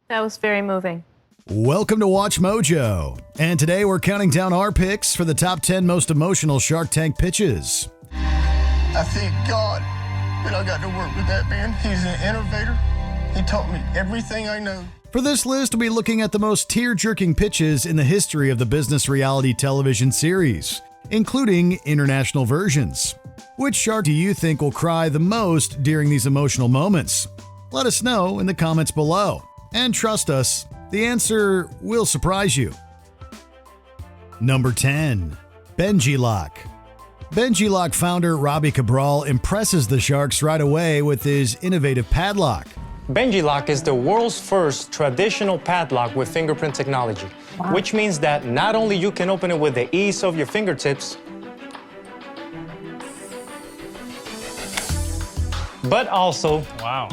That was very moving. Welcome to Watch Mojo, and today we're counting down our picks for the top 10 most emotional Shark Tank pitches. I thank God that I got to work with that man. He's an innovator. He taught me everything I know. For this list, we'll be looking at the most tear-jerking pitches in the history of the business reality television series, including international versions. Which shark do you think will cry the most during these emotional moments? Let us know in the comments below. And trust us, the answer will surprise you. Number 10. Benjilock. Benjilock founder Robbie Cabral impresses the sharks right away with his innovative padlock. Benjilock is the world's first traditional padlock with fingerprint technology, which means that not only you can open it with the ease of your fingertips, but also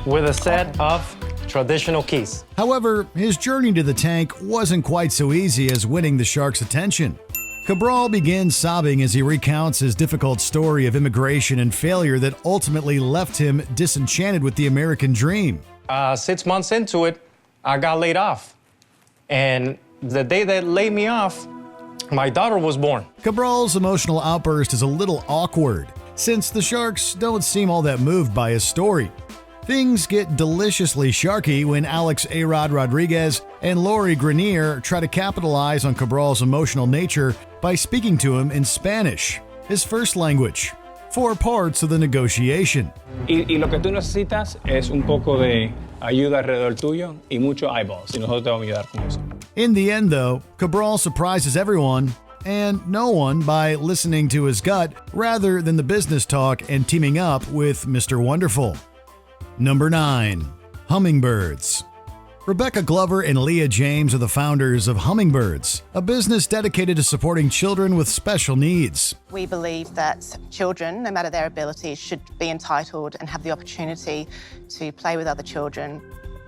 with a set of traditional keys. However, his journey to the tank wasn't quite so easy as winning the sharks' attention. Cabral begins sobbing as he recounts his difficult story of immigration and failure that ultimately left him disenchanted with the American dream. 6 months into it, I got laid off. And the day that laid me off, my daughter was born. Cabral's emotional outburst is a little awkward, since the sharks don't seem all that moved by his story. Things get deliciously sharky when Alex A-Rod Rodriguez and Leary Greiner try to capitalize on Cabral's emotional nature by speaking to him in Spanish, his first language, for parts of the negotiation. Y lo que tú necesitas es un poco de ayuda alrededor tuyo y mucho eyeballs, y nosotros te vamos a ayudar con eso. In the end, though, Cabral surprises everyone and no one by listening to his gut rather than the business talk and teaming up with Mr. Wonderful. Number 9. Hummingbirds. Rebecca Glover and Leah James are the founders of Hummingbirds, a business dedicated to supporting children with special needs. We believe that children, no matter their abilities, should be entitled and have the opportunity to play with other children.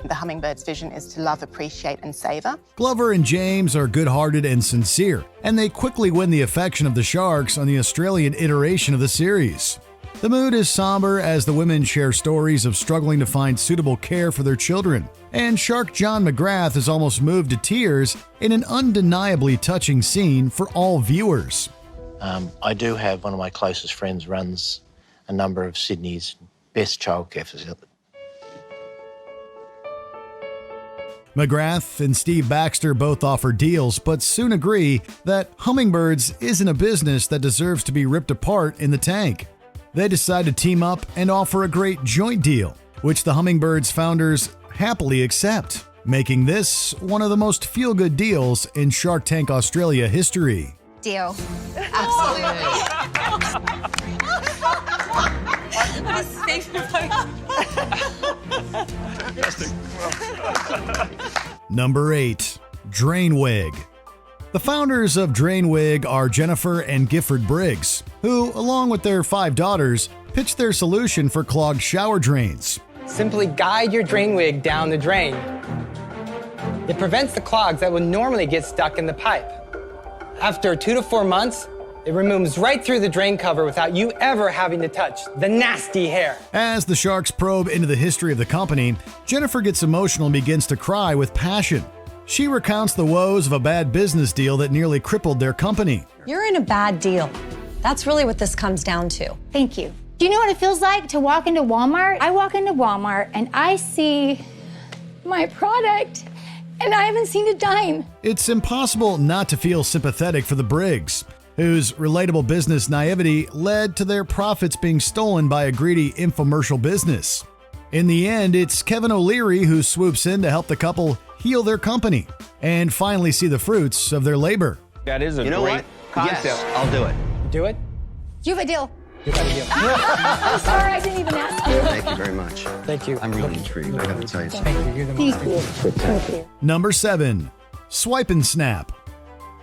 The Hummingbirds' vision is to love, appreciate, and savor. Glover and James are good-hearted and sincere, and they quickly win the affection of the sharks on the Australian iteration of the series. The mood is somber as the women share stories of struggling to find suitable care for their children, and Shark John McGrath is almost moved to tears in an undeniably touching scene for all viewers. I do have one of my closest friends runs a number of Sydney's best childcare facilities. McGrath and Steve Baxter both offer deals, but soon agree that Hummingbirds isn't a business that deserves to be ripped apart in the tank. They decide to team up and offer a great joint deal, which the Hummingbirds founders happily accept, making this one of the most feel-good deals in Shark Tank Australia history. Deal. Absolutely. Number 8. Drainwig. The founders of Drainwig are Jennifer and Gifford Briggs, who, along with their 5 daughters, pitched their solution for clogged shower drains. Simply guide your drain wig down the drain. It prevents the clogs that would normally get stuck in the pipe. After 2 to 4 months, it removes right through the drain cover without you ever having to touch the nasty hair. As the sharks probe into the history of the company, Jennifer gets emotional and begins to cry with passion. She recounts the woes of a bad business deal that nearly crippled their company. You're in a bad deal. That's really what this comes down to. Thank you. Do you know what it feels like to walk into Walmart? I walk into Walmart and I see my product and I haven't seen a dime. It's impossible not to feel sympathetic for the Briggs, whose relatable business naivety led to their profits being stolen by a greedy infomercial business. In the end, it's Kevin O'Leary who swoops in to help the couple heal their company and finally see the fruits of their labor. That is a You know great what? concept. Yes, I'll do it. Do it? You have a deal. You got a deal. I'm sorry, I didn't even ask you. Thank you very much. Thank you. I'm really intrigued. I gotta tell you something. Thank you. You're the most. Thank you. Number 7. Swipensnap.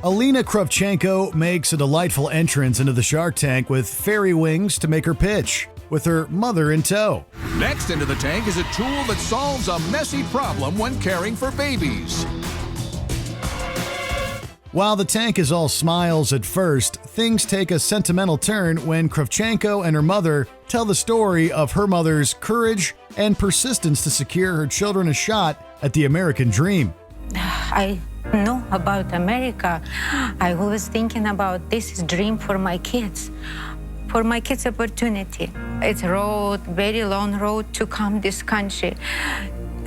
Alina Kravchenko makes a delightful entrance into the Shark Tank with fairy wings to make her pitch, with her mother in tow. Next into the tank is a tool that solves a messy problem when caring for babies. While the tank is all smiles at first, things take a sentimental turn when Kravchenko and her mother tell the story of her mother's courage and persistence to secure her children a shot at the American dream. I know about America. I was thinking about this dream for my kids opportunity. It's a road, very long road to come this country.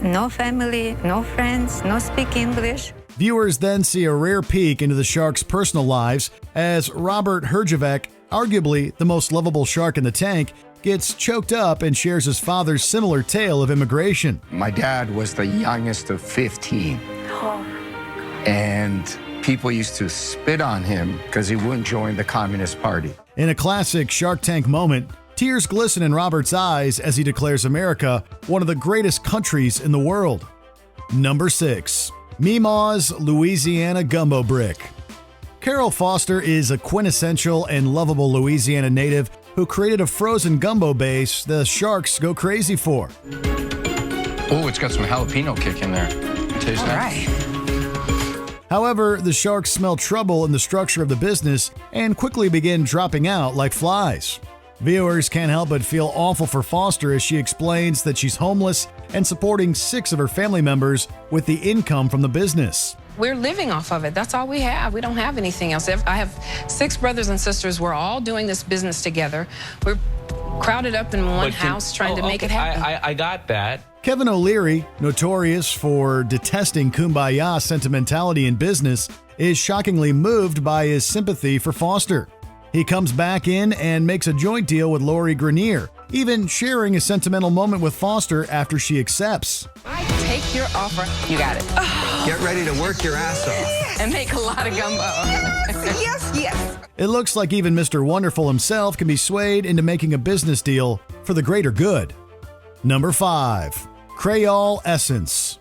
No family, no friends, no speak English. Viewers then see a rare peek into the sharks' personal lives as Robert Herjavec, arguably the most lovable shark in the tank, gets choked up and shares his father's similar tale of immigration. My dad was the youngest of 15. And people used to spit on him because he wouldn't join the Communist Party. In a classic Shark Tank moment, tears glisten in Robert's eyes as he declares America one of the greatest countries in the world. Number 6. Mee-Ma's Louisiana Gumbo Brick. Carol Foster is a quintessential and lovable Louisiana native who created a frozen gumbo base the sharks go crazy for. Oh, it's got some jalapeno kick in there. Taste that? Right. However, the sharks smell trouble in the structure of the business and quickly begin dropping out like flies. Viewers can't help but feel awful for Foster as she explains that she's homeless and supporting 6 of her family members with the income from the business. We're living off of it. That's all we have. We don't have anything else. I have 6 brothers and sisters. We're all doing this business together. We're crowded up in one house trying to make it happen. I got that. Kevin O'Leary, notorious for detesting kumbaya sentimentality in business, is shockingly moved by his sympathy for Foster. He comes back in and makes a joint deal with Leary, Greiner, even sharing a sentimental moment with Foster after she accepts. I take your offer. You got it. Get ready to work your ass off. And make a lot of gumbo. Yes. It looks like even Mr. Wonderful himself can be swayed into making a business deal for the greater good. Number 5. Creole Essence.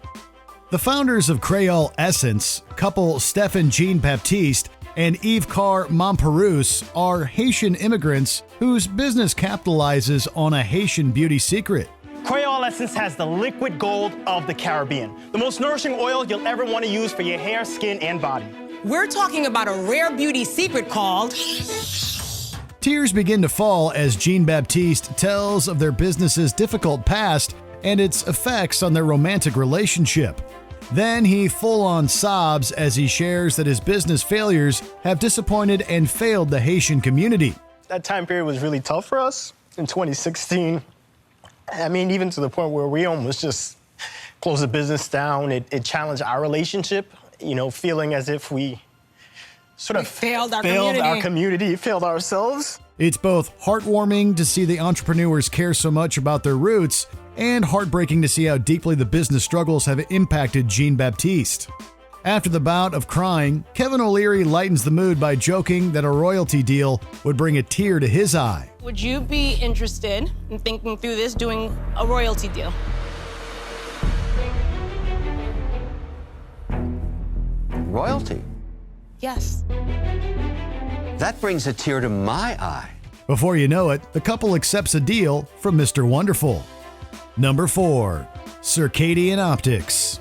The founders of Creole Essence, couple Stephen Jean-Baptiste and Yves Carr Montperouse, are Haitian immigrants whose business capitalizes on a Haitian beauty secret. Creole Essence has the liquid gold of the Caribbean, the most nourishing oil you'll ever want to use for your hair, skin, and body. We're talking about a rare beauty secret called... Tears begin to fall as Jean-Baptiste tells of their business's difficult past and its effects on their romantic relationship. Then he full-on sobs as he shares that his business failures have disappointed and failed the Haitian community. That time period was really tough for us in 2016. I mean, even to the point where we almost just closed the business down. It challenged our relationship, you know, feeling as if we sort of failed our community, failed ourselves. It's both heartwarming to see the entrepreneurs care so much about their roots and heartbreaking to see how deeply the business struggles have impacted Jean-Baptiste. After the bout of crying, Kevin O'Leary lightens the mood by joking that a royalty deal would bring a tear to his eye. Would you be interested in thinking through this, doing a royalty deal? Royalty? Yes. That brings a tear to my eye. Before you know it, the couple accepts a deal from Mr. Wonderful. Number 4. Circadian Optics.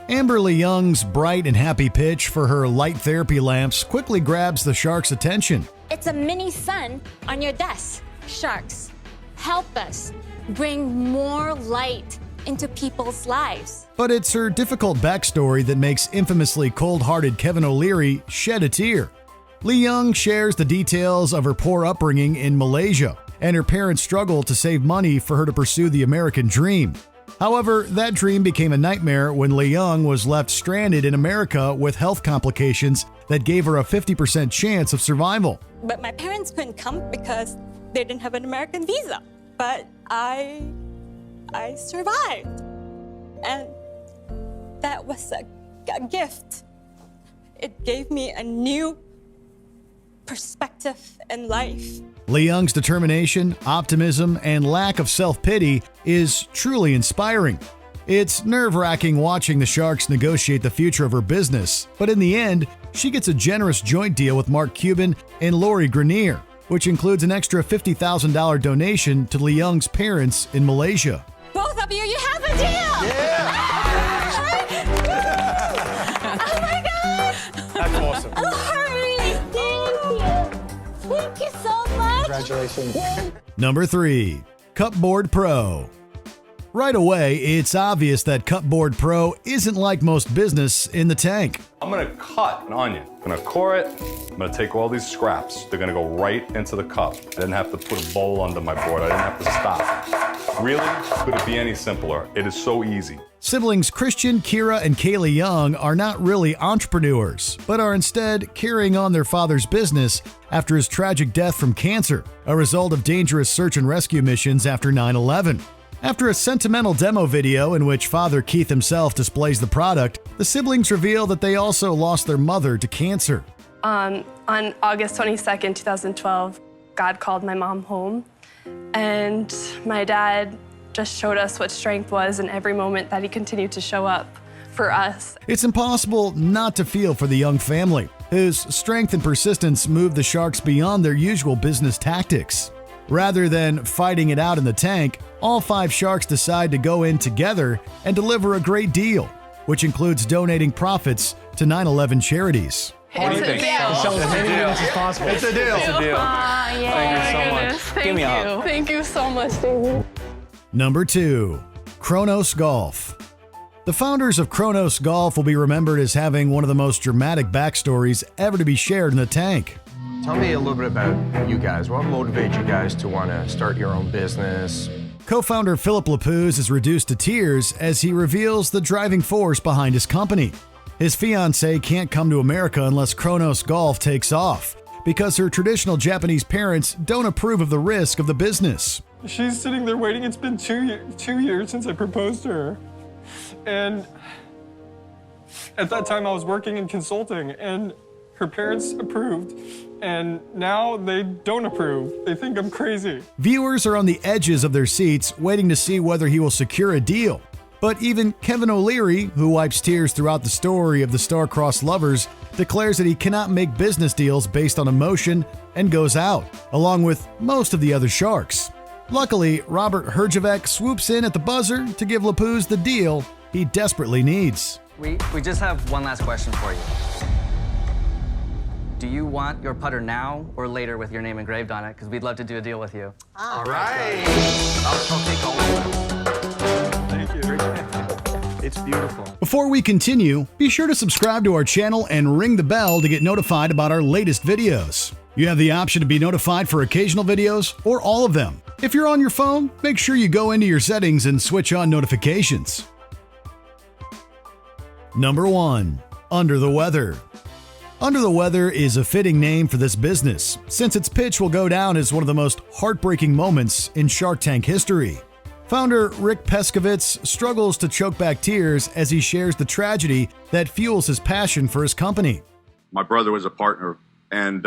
Amber Leung's bright and happy pitch for her light therapy lamps quickly grabs the shark's attention. It's a mini sun on your desk. Sharks, help us bring more light into people's lives. But it's her difficult backstory that makes infamously cold-hearted Kevin O'Leary shed a tear. Leung shares the details of her poor upbringing in Malaysia and her parents' struggle to save money for her to pursue the American dream. However, that dream became a nightmare when Leung was left stranded in America with health complications that gave her a 50% chance of survival. But my parents couldn't come because they didn't have an American visa. But I survived. And that was a gift. It gave me a new perspective in life. Leung's determination, optimism, and lack of self-pity is truly inspiring. It's nerve-wracking watching the sharks negotiate the future of her business, but in the end, she gets a generous joint deal with Mark Cuban and Leary, Greiner, which includes an extra $50,000 donation to Leung's parents in Malaysia. Both of you have a deal! Yeah! Oh my gosh! That's awesome. Thank you so much! Congratulations. Number 3. Cupboard Pro. Right away, it's obvious that Cutboard Pro isn't like most business in the tank. I'm gonna cut an onion. I'm gonna core it. I'm gonna take all these scraps. They're gonna go right into the cup. I didn't have to put a bowl under my board. I didn't have to stop. Really? Could it be any simpler? It is so easy. Siblings Christian, Kira, and Kaylee Young are not really entrepreneurs, but are instead carrying on their father's business after his tragic death from cancer, a result of dangerous search and rescue missions after 9/11. After a sentimental demo video in which Father Keith himself displays the product, the siblings reveal that they also lost their mother to cancer. On August 22nd, 2012, God called my mom home, and my dad just showed us what strength was in every moment that he continued to show up for us. It's impossible not to feel for the Young family, whose strength and persistence moved the Sharks beyond their usual business tactics. Rather than fighting it out in the tank, all 5 Sharks decide to go in together and deliver a great deal, which includes donating profits to 9/11 charities. It's a deal. It's a deal. Thank you so much. Give me a hug. Thank you so much, David. Number 2. Kronos Golf. The founders of Kronos Golf will be remembered as having one of the most dramatic backstories ever to be shared in the tank. Tell me a little bit about you guys. What motivates you guys to want to start your own business? Co-founder Philip Lapuz is reduced to tears as he reveals the driving force behind his company. His fiancée can't come to America unless Kronos Golf takes off, because her traditional Japanese parents don't approve of the risk of the business. She's sitting there waiting. It's been 2 years since I proposed to her. And at that time I was working in consulting, and her parents approved, and now they don't approve. They think I'm crazy. Viewers are on the edges of their seats waiting to see whether he will secure a deal. But even Kevin O'Leary, who wipes tears throughout the story of the star-crossed lovers, declares that he cannot make business deals based on emotion and goes out, along with most of the other Sharks. Luckily, Robert Herjavec swoops in at the buzzer to give Lapuz the deal he desperately needs. We just have one last question for you. Do you want your putter now or later with your name engraved on it? Because we'd love to do a deal with you. All right. I'll take all of them. Thank you. It's beautiful. Before we continue, be sure to subscribe to our channel and ring the bell to get notified about our latest videos. You have the option to be notified for occasional videos or all of them. If you're on your phone, make sure you go into your settings and switch on notifications. Number 1. Under the Weather. Under the Weather is a fitting name for this business, since its pitch will go down as one of the most heartbreaking moments in Shark Tank history. Founder Rick Peskovitz struggles to choke back tears as he shares the tragedy that fuels his passion for his company. My brother was a partner, and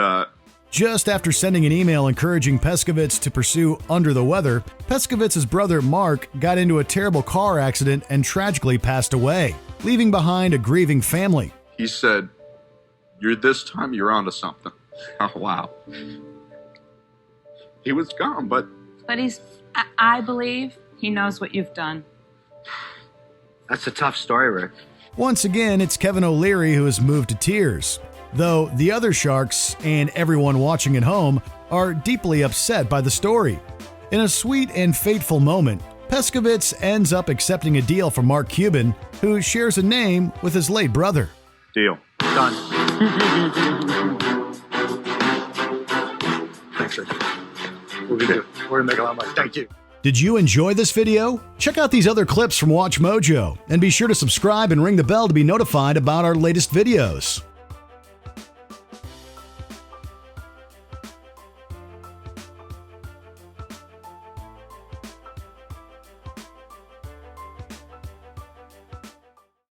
just after sending an email encouraging Peskovitz to pursue Under the Weather, Peskovitz's brother Mark got into a terrible car accident and tragically passed away, leaving behind a grieving family. he said, this time you're onto something. Oh, wow. He was gone, but I believe he knows what you've done. That's a tough story, Rick. Once again, it's Kevin O'Leary who is moved to tears, though the other Sharks and everyone watching at home are deeply upset by the story. In a sweet and fateful moment, Peskovitz ends up accepting a deal from Mark Cuban, who shares a name with his late brother. Deal. Done. Thanks, Rick. We're gonna make a lot of money. Thank you. Did you enjoy this video? Check out these other clips from WatchMojo, and be sure to subscribe and ring the bell to be notified about our latest videos.